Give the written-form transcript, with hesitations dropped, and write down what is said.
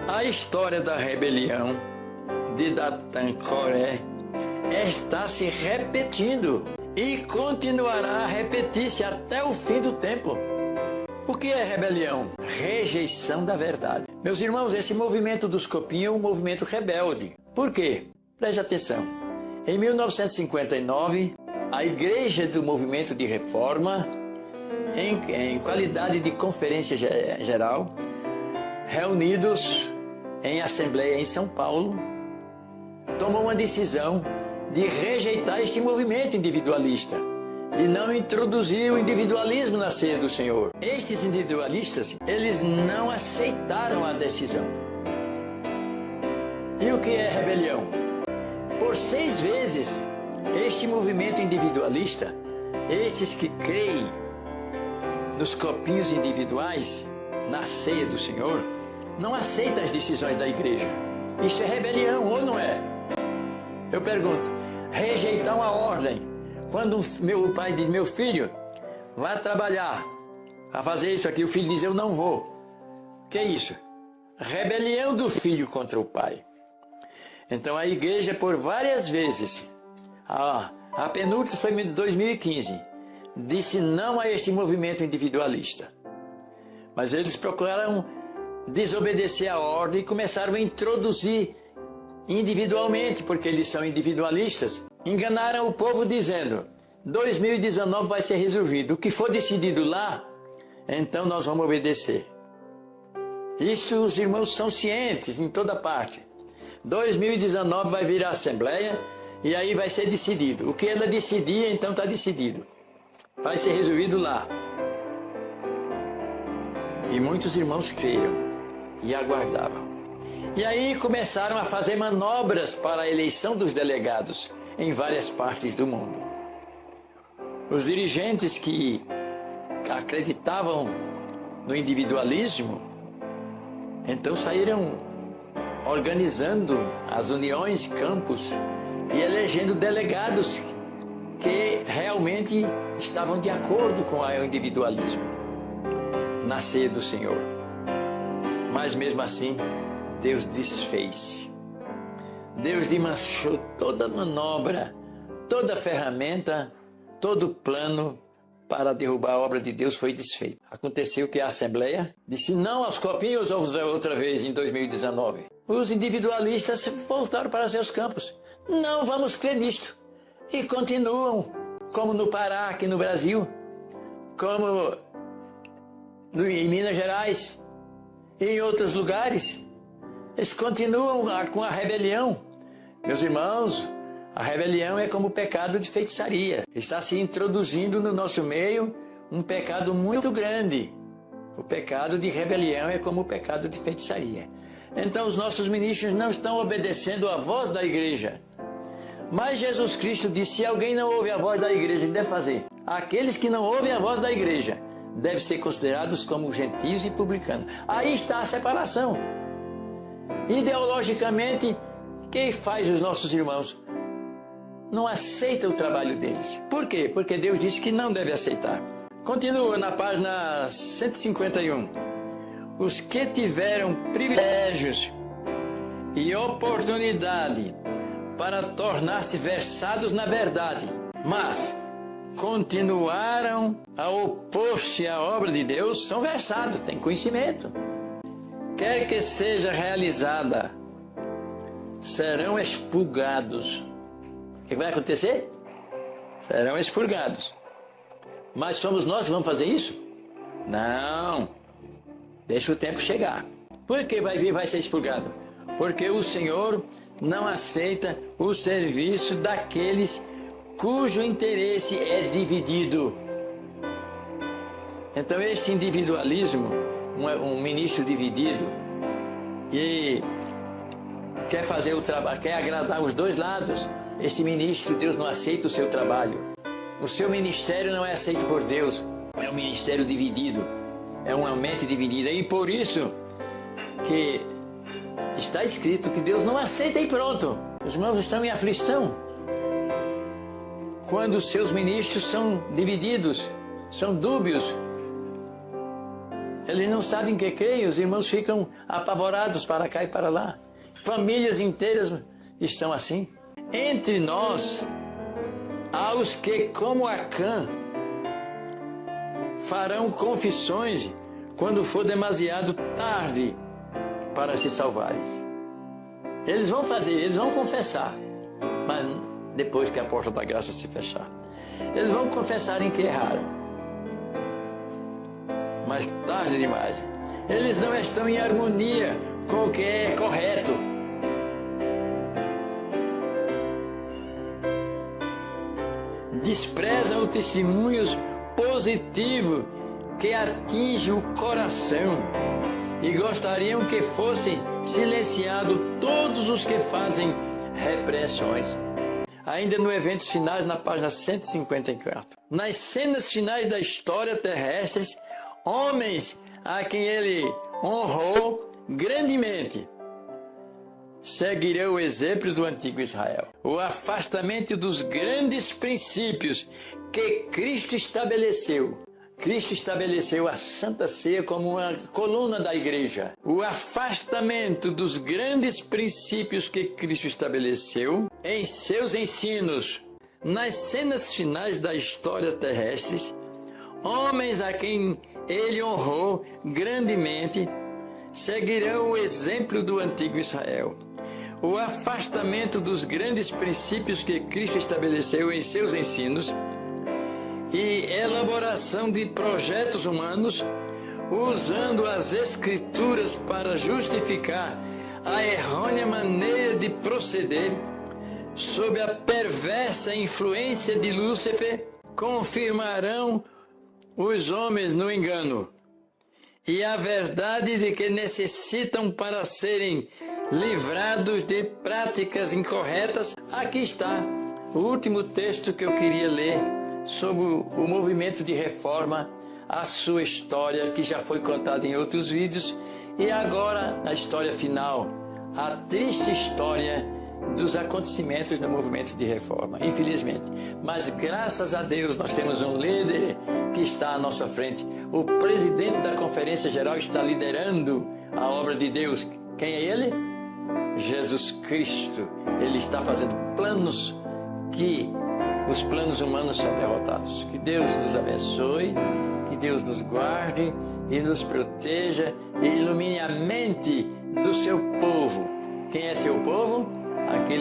A história da rebelião de Datan Coré está se repetindo e continuará a repetir-se até o fim do tempo. O que é rebelião? Rejeição da verdade. Meus irmãos, esse movimento dos copinhos é um movimento rebelde. Por quê? Preste atenção. Em 1959, a Igreja do Movimento de Reforma, em qualidade de conferência geral, reunidos em assembleia em São Paulo, tomou uma decisão de rejeitar este movimento individualista, de não introduzir o individualismo na ceia do Senhor. Estes individualistas, eles não aceitaram a decisão. E o que é rebelião? Por 6 vezes, este movimento individualista, esses que creem nos copinhos individuais, na ceia do Senhor, não aceita as decisões da igreja. Isso é rebelião, ou não é? Eu pergunto, rejeitar uma ordem, quando o pai diz, meu filho, vá trabalhar, a fazer isso aqui, o filho diz, eu não vou. Que é isso? Rebelião do filho contra o pai. Então a igreja, por várias vezes, a penúltima foi em 2015, disse não a este movimento individualista. Mas eles procuraram desobedecer a ordem e começaram a introduzir individualmente, porque eles são individualistas. Enganaram o povo dizendo, 2019 vai ser resolvido. O que for decidido lá, então nós vamos obedecer. Isto os irmãos são cientes em toda parte. 2019 vai vir a Assembleia e aí vai ser decidido. O que ela decidir, então está decidido. Vai ser resolvido lá. E muitos irmãos creram e aguardavam. E aí começaram a fazer manobras para a eleição dos delegados em várias partes do mundo. Os dirigentes que acreditavam no individualismo, então saíram organizando as uniões, campos e elegendo delegados que realmente estavam de acordo com o individualismo na ceia do Senhor. Mas mesmo assim, Deus desfez. Deus desmanchou toda a manobra, toda a ferramenta, todo o plano para derrubar a obra de Deus foi desfeito. Aconteceu que a Assembleia disse não aos copinhos outra vez em 2019. Os individualistas voltaram para seus campos. Não vamos crer nisto. E continuam, como no Pará, aqui no Brasil, como em Minas Gerais, e em outros lugares. Eles continuam com a rebelião. Meus irmãos, a rebelião é como o pecado de feitiçaria. Está se introduzindo no nosso meio um pecado muito grande. O pecado de rebelião é como o pecado de feitiçaria. Então os nossos ministros não estão obedecendo à voz da igreja. Mas Jesus Cristo disse, se alguém não ouve a voz da igreja, o que deve fazer? Aqueles que não ouvem a voz da igreja devem ser considerados como gentios e publicanos. Aí está a separação. Ideologicamente, quem faz os nossos irmãos não aceita o trabalho deles. Por quê? Porque Deus disse que não deve aceitar. Continua na página 151. Os que tiveram privilégios e oportunidade para tornar-se versados na verdade, mas continuaram a opor-se à obra de Deus, são versados, têm conhecimento. Quer que seja realizada, serão expurgados. O que vai acontecer? Serão expurgados. Mas somos nós que vamos fazer isso? Não. Deixa o tempo chegar. Por que vai ser expurgado? Porque o Senhor não aceita o serviço daqueles cujo interesse é dividido. Então este individualismo, um ministro dividido, e quer fazer o trabalho, quer agradar os dois lados, este ministro, Deus não aceita o seu trabalho. O seu ministério não é aceito por Deus. É um ministério dividido, é uma mente dividida. E por isso que está escrito que Deus não aceita e pronto. Os irmãos estão em aflição quando os seus ministros são divididos, são dúbios. Eles não sabem o que creem, os irmãos ficam apavorados para cá e para lá. Famílias inteiras estão assim. Entre nós, há os que, como Acã, farão confissões quando for demasiado tarde para se salvarem. Eles vão fazer, eles vão confessar, mas depois que a porta da graça se fechar. Eles vão confessar em que erraram, mas tarde demais. Eles não estão em harmonia com o que é correto. Desprezam o testemunho positivo que atinge o coração e gostariam que fossem silenciados todos os que fazem repressões. Ainda no Eventos Finais, na página 154. Nas cenas finais da história terrestre, homens a quem ele honrou grandemente seguirão o exemplo do antigo Israel. O afastamento dos grandes princípios que Cristo estabeleceu. Cristo estabeleceu a Santa Ceia como uma coluna da igreja. O afastamento dos grandes princípios que Cristo estabeleceu em seus ensinos. Nas cenas finais da história terrestre, homens a quem ele honrou grandemente seguirão o exemplo do antigo Israel. O afastamento dos grandes princípios que Cristo estabeleceu em seus ensinos e elaboração de projetos humanos, usando as Escrituras para justificar a errônea maneira de proceder, sob a perversa influência de Lúcifer, confirmarão os homens no engano e a verdade de que necessitam para serem livrados de práticas incorretas. Aqui está o último texto que eu queria ler sobre o movimento de reforma, a sua história, que já foi contada em outros vídeos, e agora a história final, a triste história dos acontecimentos no movimento de reforma, infelizmente. Mas graças a Deus nós temos um líder que está à nossa frente. O presidente da Conferência Geral está liderando a obra de Deus. Quem é ele? Jesus Cristo. Ele está fazendo planos que os planos humanos são derrotados. Que Deus nos abençoe, que Deus nos guarde e nos proteja e ilumine a mente do seu povo. Quem é seu povo? Aquele